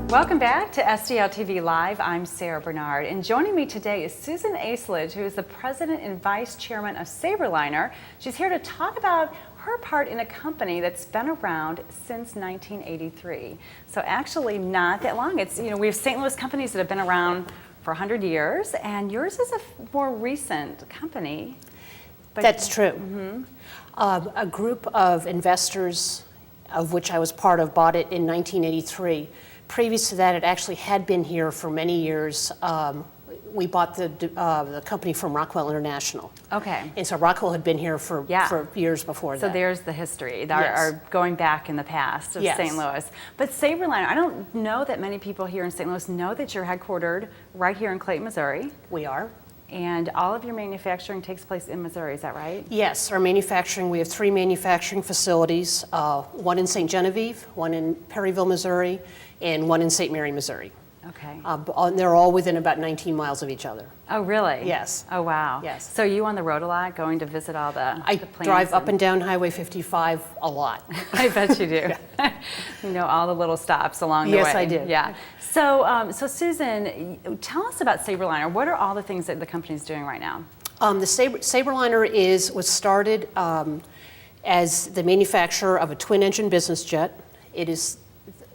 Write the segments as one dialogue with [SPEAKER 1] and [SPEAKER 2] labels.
[SPEAKER 1] Welcome back to STL TV Live. I'm Sarah Bernard, and joining me today is Susan Aisledge, who is the president and vice chairman of Sabreliner. She's here to talk about her part in a company that's been around since 1983. So actually not that long. It's, we have St. Louis companies that have been around for 100 years, and yours is a more recent company.
[SPEAKER 2] That's true. A group of investors, of which I was part of, bought it in 1983. Previous to that, it actually had been here for many years. We bought the company from Rockwell International.
[SPEAKER 1] Okay.
[SPEAKER 2] And so Rockwell had been here for years before that.
[SPEAKER 1] So there's the history, our going back in the past of St. Louis. But Sabreliner, I don't know that many people here in St. Louis know that you're headquartered right here in Clayton, Missouri.
[SPEAKER 2] We are.
[SPEAKER 1] And all of your manufacturing takes place in Missouri, is that right?
[SPEAKER 2] Yes, our manufacturing, we have 3 manufacturing facilities, one in St. Genevieve, one in Perryville, Missouri, and one in St. Mary, Missouri.
[SPEAKER 1] Okay.
[SPEAKER 2] They're all within about 19 miles of each other.
[SPEAKER 1] Oh, really?
[SPEAKER 2] Yes.
[SPEAKER 1] Oh, wow.
[SPEAKER 2] Yes.
[SPEAKER 1] So you on the road a lot, going to visit all the
[SPEAKER 2] I
[SPEAKER 1] plants?
[SPEAKER 2] drive up and down Highway 55 a lot.
[SPEAKER 1] I bet you do. You know all the little stops along the way.
[SPEAKER 2] Yes, I do.
[SPEAKER 1] Yeah. So, Susan, tell us about Sabreliner. What are all the things that the company's doing right now?
[SPEAKER 2] The Sabreliner was started as the manufacturer of a twin-engine business jet. It is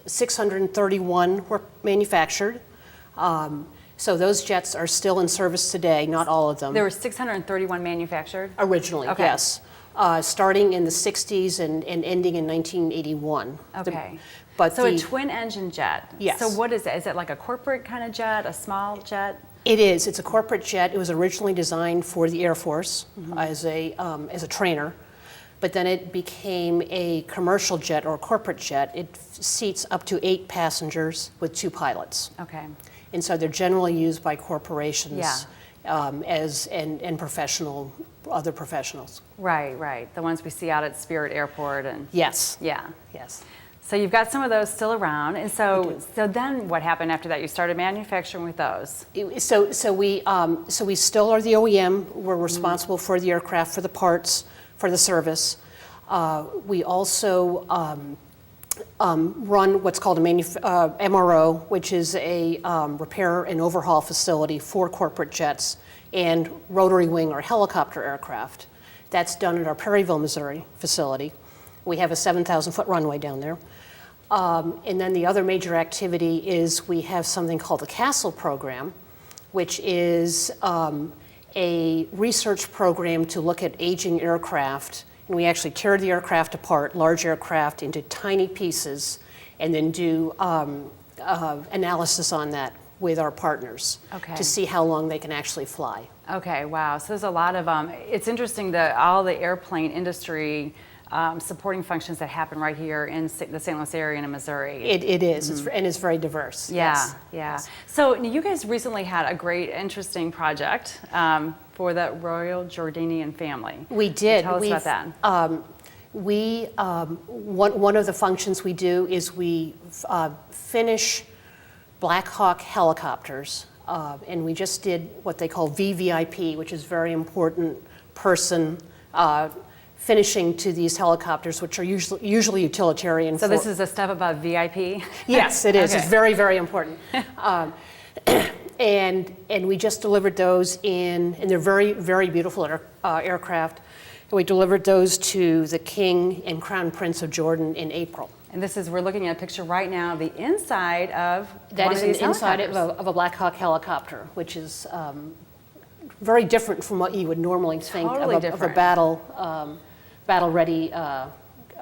[SPEAKER 2] 631 were manufactured. So those jets are still in service today, not all of them.
[SPEAKER 1] There were 631 manufactured?
[SPEAKER 2] Originally,
[SPEAKER 1] okay.
[SPEAKER 2] Yes. Starting in the 60s and ending in 1981.
[SPEAKER 1] Okay.
[SPEAKER 2] So
[SPEAKER 1] a twin-engine jet.
[SPEAKER 2] Yes.
[SPEAKER 1] So what is it? Is it like a corporate kind of jet, a small jet?
[SPEAKER 2] It is. It's a corporate jet. It was originally designed for the Air Force as a trainer. But then it became a commercial jet or a corporate jet. It seats up to 8 passengers with 2 pilots.
[SPEAKER 1] Okay.
[SPEAKER 2] And so they're generally used by corporations and other professionals.
[SPEAKER 1] Right, right. The ones we see out at Spirit Airport and
[SPEAKER 2] Yes.
[SPEAKER 1] yeah.
[SPEAKER 2] Yes.
[SPEAKER 1] So you've got some of those still around, and so then what happened after that? You started manufacturing with those.
[SPEAKER 2] So we still are the OEM. We're responsible for the aircraft, for the parts, for the service. We also run what's called a MRO, which is a repair and overhaul facility for corporate jets and rotary wing or helicopter aircraft. That's done at our Perryville, Missouri facility. We have a 7,000-foot runway down there. And then the other major activity is we have something called the Castle program, which is a research program to look at aging aircraft. And we actually tear the aircraft apart, large aircraft, into tiny pieces, and then do analysis on that with our partners to see how long they can actually fly.
[SPEAKER 1] Okay, wow. So there's a lot of, it's interesting that all the airplane industry supporting functions that happen right here in the St. Louis area and in Missouri.
[SPEAKER 2] It is, and it's very diverse.
[SPEAKER 1] Yeah,
[SPEAKER 2] yes.
[SPEAKER 1] yeah.
[SPEAKER 2] Yes.
[SPEAKER 1] So you guys recently had a great, interesting project for the Royal Jordanian family.
[SPEAKER 2] We did.
[SPEAKER 1] Tell us about that.
[SPEAKER 2] One of the functions we do is we finish Black Hawk helicopters, and we just did what they call VVIP, which is very important person finishing to these helicopters, which are usually utilitarian.
[SPEAKER 1] So this is a step above VIP?
[SPEAKER 2] Yes, it is.
[SPEAKER 1] Okay.
[SPEAKER 2] It's very, very important. And we just delivered those and they're very, very beautiful aircraft. And we delivered those to the King and Crown Prince of Jordan in April.
[SPEAKER 1] And we're looking at a picture right now of the inside of
[SPEAKER 2] that
[SPEAKER 1] one
[SPEAKER 2] is
[SPEAKER 1] of these
[SPEAKER 2] the inside
[SPEAKER 1] helicopters.
[SPEAKER 2] of a Black Hawk helicopter, which is very different from what you would normally think of a battle-ready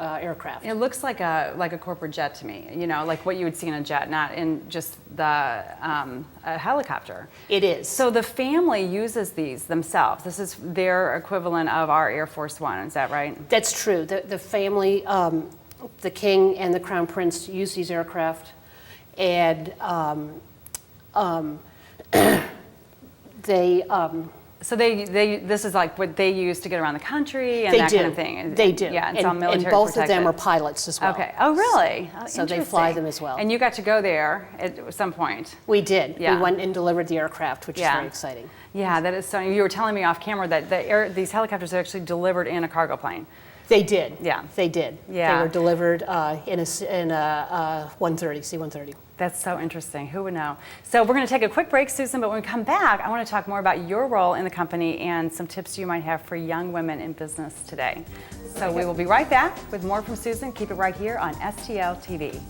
[SPEAKER 2] aircraft.
[SPEAKER 1] It looks like a corporate jet to me, like what you would see in a jet, not in just a helicopter.
[SPEAKER 2] It is.
[SPEAKER 1] So the family uses these themselves. This is their equivalent of our Air Force One, is that right?
[SPEAKER 2] That's true. The family, the King and the Crown Prince use these aircraft, and
[SPEAKER 1] So this is like what they use to get around the country and kind of thing.
[SPEAKER 2] They do.
[SPEAKER 1] Yeah, it's all military
[SPEAKER 2] and both
[SPEAKER 1] protected.
[SPEAKER 2] of them are pilots as well.
[SPEAKER 1] Okay. Oh, really? Oh,
[SPEAKER 2] so they fly them as well.
[SPEAKER 1] And you got to go there at some point.
[SPEAKER 2] We did.
[SPEAKER 1] Yeah.
[SPEAKER 2] We went and delivered the aircraft, which is very exciting.
[SPEAKER 1] Yeah, that is so. You were telling me off camera that these helicopters are actually delivered in a cargo plane.
[SPEAKER 2] They did.
[SPEAKER 1] Yeah.
[SPEAKER 2] They did.
[SPEAKER 1] Yeah.
[SPEAKER 2] They were delivered in a C-130.
[SPEAKER 1] That's so interesting. Who would know? So we're going to take a quick break, Susan, but when we come back, I want to talk more about your role in the company and some tips you might have for young women in business today. So we will be right back with more from Susan. Keep it right here on STL TV.